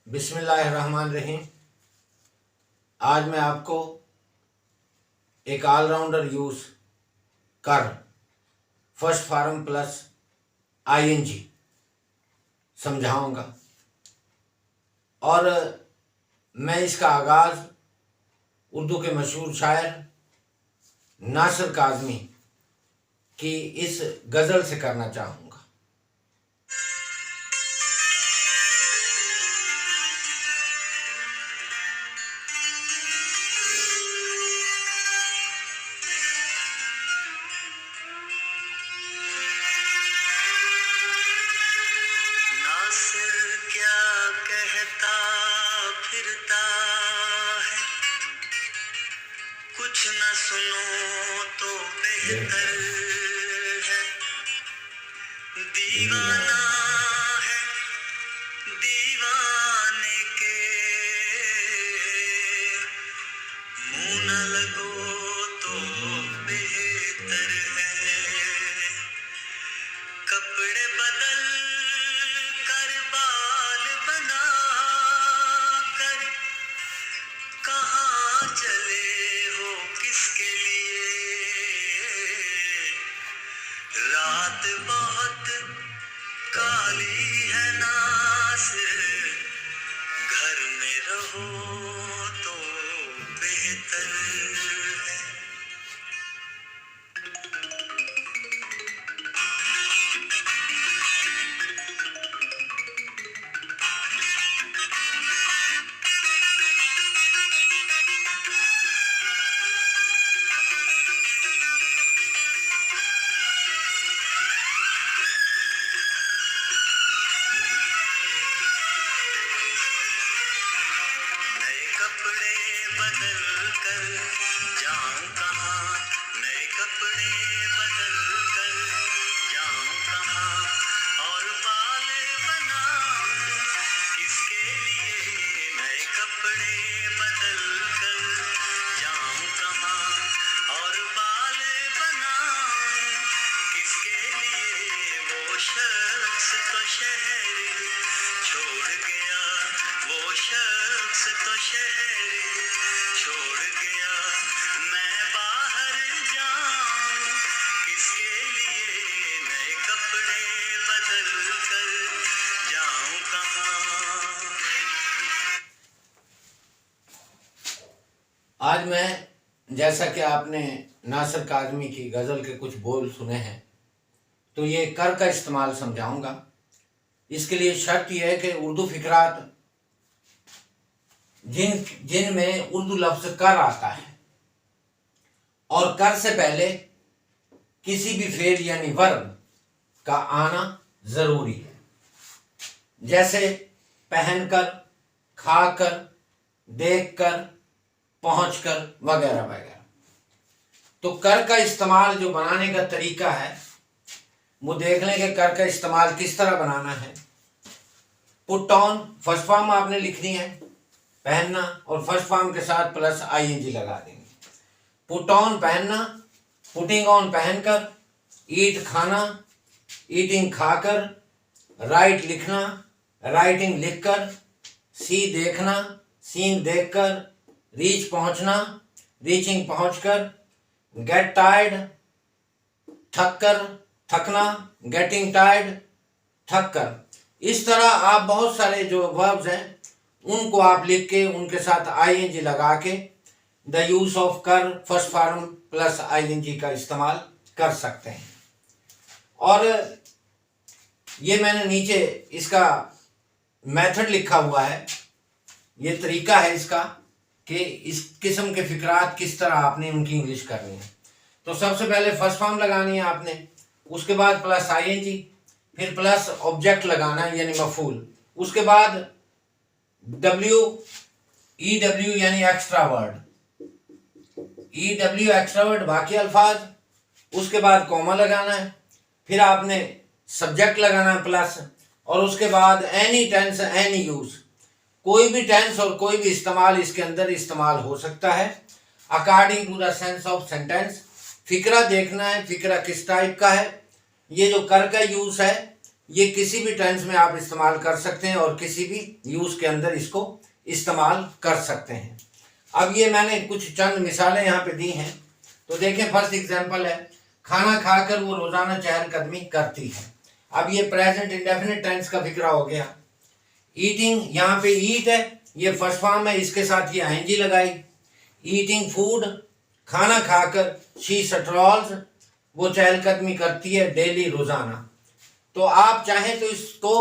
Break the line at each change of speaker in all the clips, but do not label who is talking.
बिस्मिल्लाहिर्रहमानिर्रहीम। आज मैं आपको एक ऑलराउंडर यूज कर फर्स्ट फॉर्म प्लस आईएनजी समझाऊंगा और मैं इसका आगाज़ उर्दू के मशहूर शायर नासिर काज़मी की इस गज़ल से करना चाहूँगा।
नासिर क्या कहता फिरता है, कुछ न सुनो तो बेहतर है। दीवाना है दीवाने के मुंह न लगो तो बेहतर है। कपड़े बदल कर बाल बना कर कहाँ चले हो किसके लिए। रात बहुत काली है नासिर, घर में रहो तो बेहतर है। नए कपड़े बदल कर जाऊं कहाँ, नए कपड़े बदल कर जाऊं कहाँ, और बाल बनाऊं किसके लिए। नए कपड़े बदल कर जाऊं कहाँ, और बाल बनाऊं किसके लिए। वो शख्स तो शहर छोड़ गया, वो शख्स तो शहर छोड़ गया, मैं बाहर जाऊं किसके लिए। नए कपड़े बदल कर जाऊं कहाँ।
आज मैं, जैसा कि आपने नासिर काज़मी की गज़ल के कुछ बोल सुने हैं, तो ये कर का इस्तेमाल समझाऊंगा। इसके लिए शर्त यह है कि उर्दू फ़िक़रात जिनमें उर्दू लफ्ज़ कर आता है और कर से पहले किसी भी फेल यानी वर्ब का आना ज़रूरी है, जैसे पहनकर, खाकर, देखकर, पहुंचकर वगैरह वगैरह। तो कर का इस्तेमाल जो बनाने का तरीका है वो देख लें कि कर का इस्तेमाल किस तरह बनाना है। पुट ऑन फर्स्ट फॉर्म आपने लिखनी है, पहनना, और फर्स्ट फॉर्म के साथ प्लस आईएनजी लगा देंगे। पुट ऑन पहनना, पुटिंग ऑन पहनकर, ईट खाना, ईटिंग खाकर, राइट लिखना, राइटिंग लिखकर, सी देखना, सीन देखकर, रीच पहुंचना, रीचिंग पहुंचकर, गेट टायर्ड थक कर, थकना, गेटिंग टायर्ड थक कर। इस तरह आप बहुत सारे जो वर्ब्स हैं उनको आप लिख के उनके साथ आईएनजी लगा के द यूज ऑफ कर फर्स्ट फॉर्म प्लस आईएनजी का इस्तेमाल कर सकते हैं। और ये मैंने नीचे इसका मेथड लिखा हुआ है, ये तरीका है इसका कि इस किस्म के फ़िक़रात किस तरह आपने उनकी इंग्लिश करनी है। तो सबसे पहले फर्स्ट फॉर्म लगानी है आपने, उसके बाद प्लस आईएनजी, फिर प्लस ऑब्जेक्ट लगाना है यानी मफूल, उसके बाद डब्ल्यू यानी एक्स्ट्रा वर्ड, एक्स्ट्रा वर्ड बाकी अल्फाज, उसके बाद कॉमा लगाना है, फिर आपने सब्जेक्ट लगाना है प्लस, और उसके बाद एनी टेंस एनी यूज, कोई भी टेंस और कोई भी इस्तेमाल इसके अंदर इस्तेमाल हो सकता है according to the sense of sentence. फिक्रा देखना है, फिक्रा किस टाइप का है। ये जो कर का यूज है ये किसी भी टेंस में आप इस्तेमाल कर सकते हैं और किसी भी यूज के अंदर इसको इस्तेमाल कर सकते हैं। अब ये मैंने कुछ चंद मिसालें यहाँ पे दी हैं, तो देखें फर्स्ट एग्जांपल है, खाना खाकर वो रोजाना चहलकदमी करती है। अब ये प्रेजेंट इंडेफिनिट टेंस का फिक्रा हो गया। ईटिंग, यहाँ पे ईट है, ये फर्स्ट फॉर्म है, इसके साथ ये आईएनजी लगाई। ईटिंग फूड, खाना खाकर, शी स्ट्रॉल्स, वो चहलकदमी करती है डेली, रोजाना। तो आप चाहें तो इसको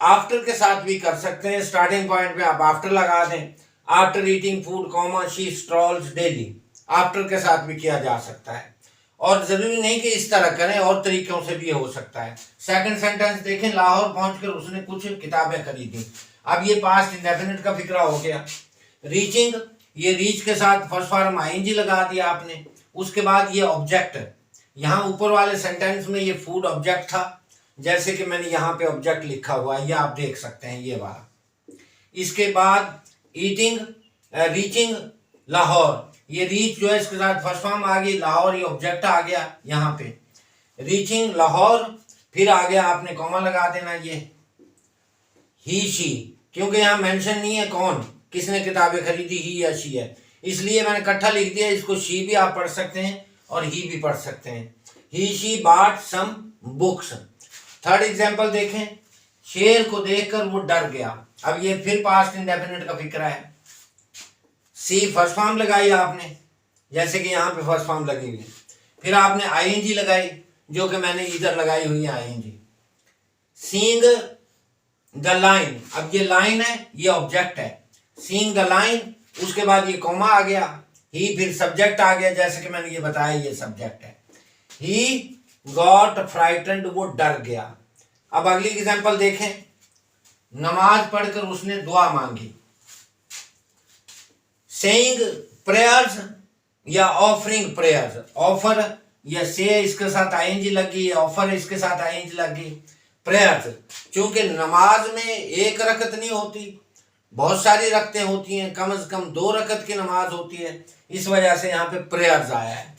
आफ्टर के साथ भी कर सकते हैं। स्टार्टिंग पॉइंट पे आप आफ्टर लगा दें, after eating food comma she strolls daily, after के साथ भी किया जा सकता है। और जरूरी नहीं कि इस तरह करें, और तरीकों से भी हो सकता है। सेकंड सेंटेंस देखें, लाहौर पहुंचकर उसने कुछ किताबें खरीदी। अब ये पास्ट इंडेफिनिट का फिक्रा हो गया। रीचिंग, ये रीच के साथ फर्स्ट फॉर्म आईएनजी लगा दिया आपने। उसके बाद ये ऑब्जेक्ट, यहाँ ऊपर वाले सेंटेंस में ये फूड ऑब्जेक्ट था, जैसे कि मैंने यहाँ पे ऑब्जेक्ट लिखा हुआ है, ये आप देख सकते हैं, ये वाला। इसके बाद ईटिंग, रीचिंग लाहौर, ये रीच जो है इसके साथ फर्स्ट फॉर्म आ गई, लाहौर ये ऑब्जेक्ट आ गया यहाँ पे। रीचिंग लाहौर, फिर आ गया आपने कॉमा लगा देना, ये ही शी, क्योंकि यहाँ मेंशन नहीं है कौन किसने किताबें खरीदी, ही या शी है, इसलिए मैंने इकट्ठा लिख दिया। इसको शी भी आप पढ़ सकते हैं और ही भी पढ़ सकते हैं। He she bought some books. Third example देखें, शेर को देखकर वो डर गया। अब ये फिर पास्ट इंडेफिनिट का फिक्र है। सी फर्स्ट फॉर्म लगाई आपने, जैसे कि यहाँ पे फर्स्ट फॉर्म लगी हुई, फिर आपने आईएनजी लगाई, जो कि मैंने इधर लगाई हुई है आईएनजी। सीइंग द लाइन, अब ये लाइन है, ये ऑब्जेक्ट है। सीइंग द लाइन, उसके बाद ये कॉमा आ गया, ही फिर सब्जेक्ट आ गया, जैसे कि मैंने ये बताया ये सब्जेक्ट है। ही गॉट फ्राइटेंड, वो डर गया। अब अगली एग्जांपल देखें, नमाज पढ़कर उसने दुआ मांगी। सेइंग प्रेयर्स या ऑफरिंग प्रेयर्स, ऑफर या से इसके साथ आईएनजी लगी, ऑफर इसके साथ आईएनजी लगी। प्रेयर्स, चूंकि नमाज में एक रकत नहीं होती, बहुत सारी रकतें होती हैं, कम से कम 2 रकत की नमाज होती है, इस वजह से यहाँ पे प्रेयर्स आया है।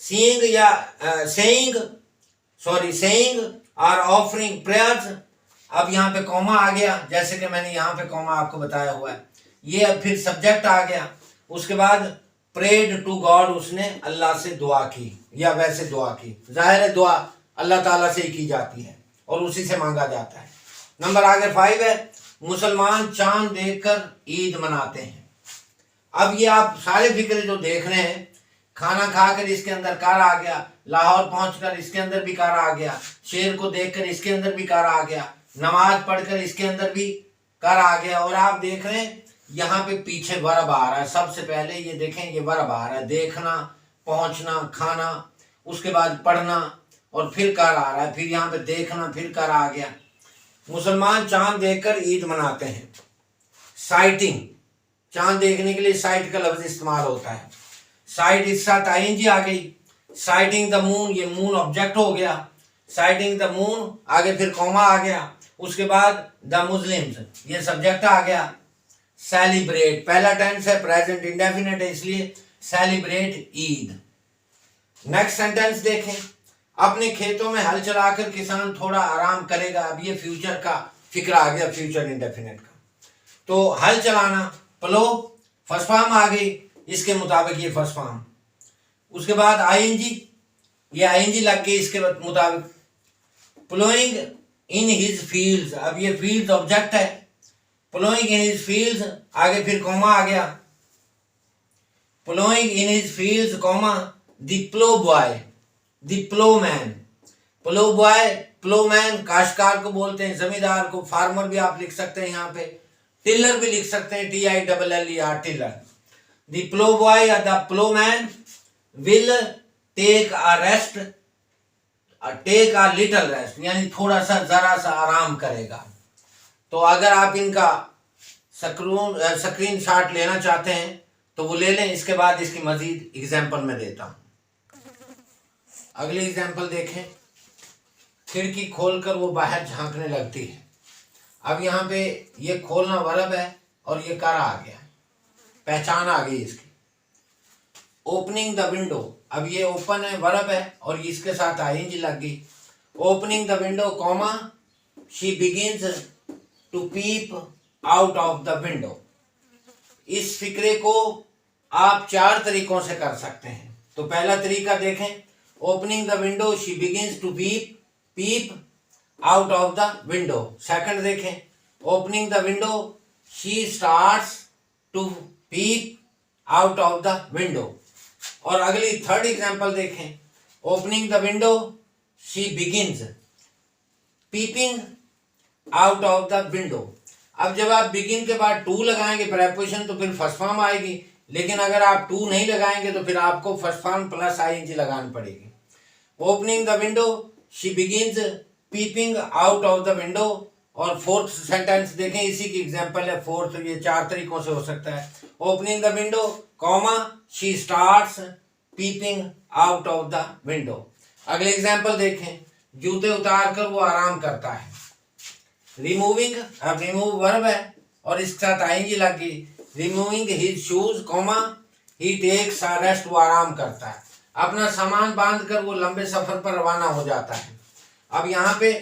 सीइंग या सेइंग और ऑफरिंग प्रेयर्स, अब यहाँ पे कॉमा आ गया, जैसे कि मैंने यहाँ पे कॉमा आपको बताया हुआ है। ये अब फिर सब्जेक्ट आ गया। उसके बाद प्रेड टू गॉड, उसने अल्लाह से दुआ की, या वैसे दुआ की, जाहिर है दुआ अल्लाह ताला से ही की जाती है और उसी से मांगा जाता है। नंबर आगे 5 है, मुसलमान चांद देखकर ईद मनाते हैं। अब ये आप सारे फिक्रे जो देख रहे हैं, खाना खाकर इसके अंदर कार आ गया, लाहौर पहुंचकर इसके अंदर भी कार आ गया, शेर को देखकर इसके अंदर भी कार आ गया, नमाज पढ़कर इसके अंदर भी कार आ गया। और आप देख रहे हैं यहाँ पे पीछे वर्ब आ रहा है। सबसे पहले ये देखें, ये वर्ब आ रहा है, देखना, पहुंचना, खाना, उसके बाद पढ़ना, और फिर कार आ रहा है, फिर यहाँ पे देखना, फिर कार आ गया। मुसलमान चांद देखकर ईद मनाते हैं। साइटिंग, चांद देखने के लिए साइट का लफ्ज इस्तेमाल होता है। साइट इस साथ आईएनजी आ गई। साइटिंग द मून, ये मून ऑब्जेक्ट हो गया। साइटिंग द मून, आगे फिर कॉमा आ गया, उसके बाद द मुस्लिम्स, ये सब्जेक्ट आ गया। सेलिब्रेट, पहला टेंस है, प्रेजेंट इंडेफिनिट है, इसलिए सेलिब्रेट ईद। नेक्स्ट सेंटेंस देखें, अपने खेतों में हल चलाकर किसान थोड़ा आराम करेगा। अब ये फ्यूचर का फिक्र आ गया, फ्यूचर इंडेफिनिट का। तो हल चलाना, प्लो, फर्स्ट फॉर्म आ गई, इसके मुताबिक ये फर्स्ट फॉर्म। उसके बाद आईएनजी, ये आईएनजी लग गई इसके मुताबिक। प्लोइंग इन हिज फील्ड्स, अब ये फील्ड्स ऑब्जेक्ट है। प्लोइंग इन हिज फील्ड्स, आगे फिर कॉमा आ गया। Ploughing in his fields comma the plough boy, the plough man. Plough boy, plough man काश्तकार को बोलते हैं, जमींदार को, फार्मर भी आप लिख सकते हैं, यहाँ पे टिलर भी लिख सकते हैं, TILLER, tiller. The plough boy या the plough man will take a rest, take a little rest, यानी थोड़ा सा, जरा सा आराम करेगा। तो अगर आप इनका स्क्रीन शॉट लेना चाहते हैं तो वो ले लें, इसके बाद इसकी मजीद एग्जाम्पल मैं देता हूं। अगली एग्जाम्पल देखें, खिड़की खोलकर वो बाहर झांकने लगती है। अब यहाँ पे ये खोलना वर्ब है और ये कर आ गया, पहचान आ गई इसकी। ओपनिंग द विंडो, अब ये ओपन है, वर्ब है, और इसके साथ आईएनजी लग गई। Opening the window comma she begins to peep out of the window. इस फिक्रे को आप 4 तरीकों से कर सकते हैं। तो पहला तरीका देखें, opening the window she begins to peep out of the window. Second देखें, opening the window she starts to peep out of the window. और अगली थर्ड एग्जांपल देखें, opening the window she begins peeping out of the window. अब जब आप begin के बाद to लगाएंगे प्रेपोजिशन तो फिर फर्स्ट फॉर्म आएगी, लेकिन अगर आप टू नहीं लगाएंगे तो फिर आपको फर्स्ट फॉर्म प्लस आईएनजी लगानी पड़ेगी। Opening the window she begins peeping out of the window. और फोर्थ सेंटेंस देखें, इसी की एग्जांपल है फोर्थ। ये 4 तरीकों से हो सकता है, opening the window comma she starts peeping out of the window. अगले एग्जांपल देखें, जूते उतार कर वो आराम करता है। रिमूविंग, अब रिमूव वर्ब है और इसके साथ आएंगी लगी। Removing his shoes comma he takes a rest, वो आराम करता है। अपना सामान बांध कर वो लंबे सफर पर रवाना हो जाता है। अब यहाँ पे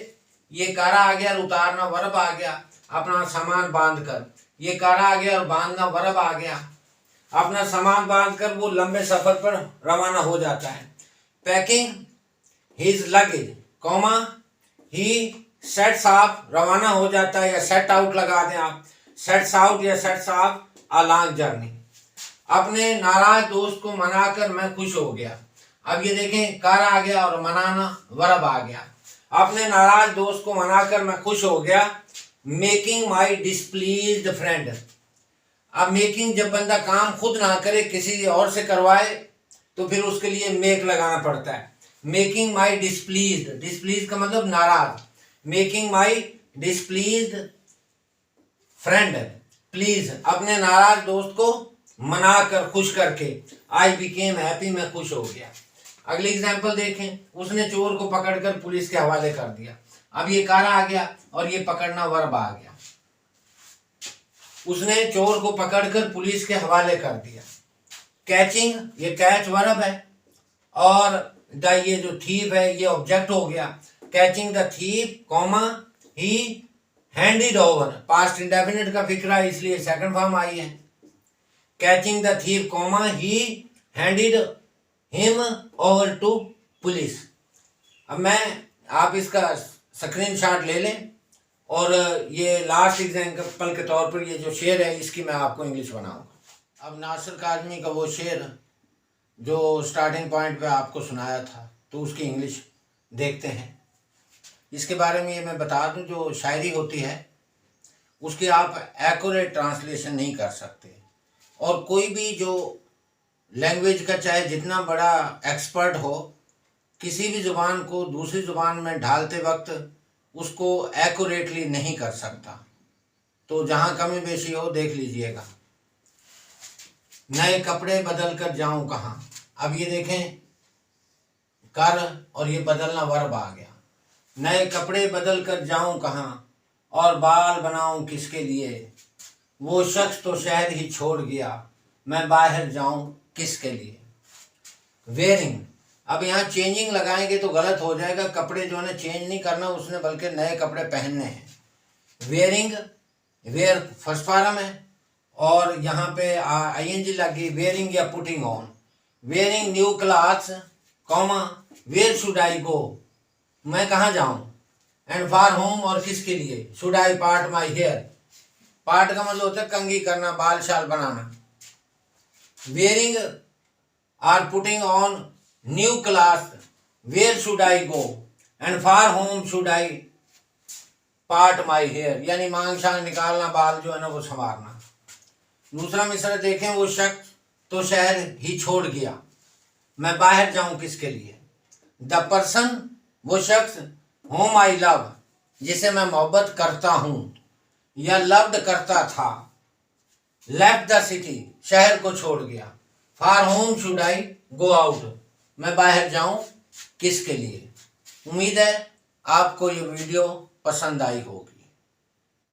ये कारा आ गया और उतारना वर्ब आ गया। अपना सामान बांध कर, ये कारा आ गया और बांधना वर्ब आ गया। अपना सामान बांध कर वो लंबे सफर पर रवाना हो जाता है। Packing his luggage comma he sets of, रवाना हो जाता है, या सेट आउट लगा दें आप, सेट्स आउट या sets of a long journey. अपने नाराज दोस्त को मनाकर मैं खुश हो गया। अब ये देखें, कार आ गया और मनाना वर्ब आ गया। अपने नाराज दोस्त को मनाकर मैं खुश हो गया। Making my displeased friend. अब मेकिंग, जब बंदा काम खुद ना करे किसी और से करवाए तो फिर उसके लिए मेक लगाना पड़ता है। मेकिंग माई डिस्प्लीज्ड, डिस्प्लीज का मतलब नाराज। Making my displeased friend please, अपने नाराज दोस्त को मनाकर, खुश करके। आई बिकेम हैप्पी, मैं खुश हो गया। अगली एग्जांपल देखें, उसने चोर को पकड़कर पुलिस के हवाले कर दिया। अब ये कारा आ गया और ये पकड़ना वर्ब आ गया। उसने चोर को पकड़कर पुलिस के हवाले कर दिया। कैचिंग, ये कैच वर्ब है और द, ये जो थीफ है ये ऑब्जेक्ट हो गया। Catching the thief comma he handed over, past indefinite का फिक्रा है इसलिए सेकंड फॉर्म आई है। Catching the thief comma he handed him over to police. अब आप इसका स्क्रीनशॉट ले लें और ये लास्ट एग्जांपल के तौर पर ये जो शेर है इसकी मैं आपको इंग्लिश बनाऊंगा। अब नासिर काज़मी का वो शेर जो स्टार्टिंग पॉइंट पे आपको सुनाया था, तो उसकी इंग्लिश देखते हैं। इसके बारे में ये मैं बता दूं, जो शायरी होती है उसकी आप एक्यूरेट ट्रांसलेशन नहीं कर सकते, और कोई भी जो लैंग्वेज का चाहे जितना बड़ा एक्सपर्ट हो, किसी भी ज़ुबान को दूसरी ज़ुबान में ढालते वक्त उसको एक्यूरेटली नहीं कर सकता। तो जहाँ कमी बेशी हो देख लीजिएगा। नए कपड़े बदल कर जाऊँ कहाँ, अब ये देखें कर और ये बदलना वर्ब आ गया। नए कपड़े बदल कर जाऊँ कहाँ और बाल बनाऊँ किसके लिए, वो शख्स तो शहर ही छोड़ गया, मैं बाहर जाऊँ किसके लिए। वेयरिंग, अब यहाँ चेंजिंग लगाएंगे तो गलत हो जाएगा। कपड़े जो है चेंज नहीं करना उसने, बल्कि नए कपड़े पहनने हैं। वेयरिंग, वेयर फर्स्ट फॉर्म है और यहाँ पे आईएनजी लगी। वेयरिंग या putting on. Wearing new clothes comma where should I go, मैं कहाँ जाऊँ। एंड फॉर होम, और किसके लिए। Should I part my hair, part का मतलब होता है कंघी करना, बाल शाल बनाना। Wearing or putting on new clothes, where should I go, and for home should I part my hair, यानी मांग शांग निकालना, बाल जो है ना वो संवारना। दूसरा मिसरा देखें, वो शख्स तो शहर ही छोड़ गया, मैं बाहर जाऊं किसके लिए। द पर्सन, वो शख्स, होम आई लव, जिसे मैं मोहब्बत करता हूं या लव्ड करता था। लेफ्ट द सिटी, शहर को छोड़ गया। For home should I go out, मैं बाहर जाऊं किसके लिए। उम्मीद है आपको ये वीडियो पसंद आई होगी।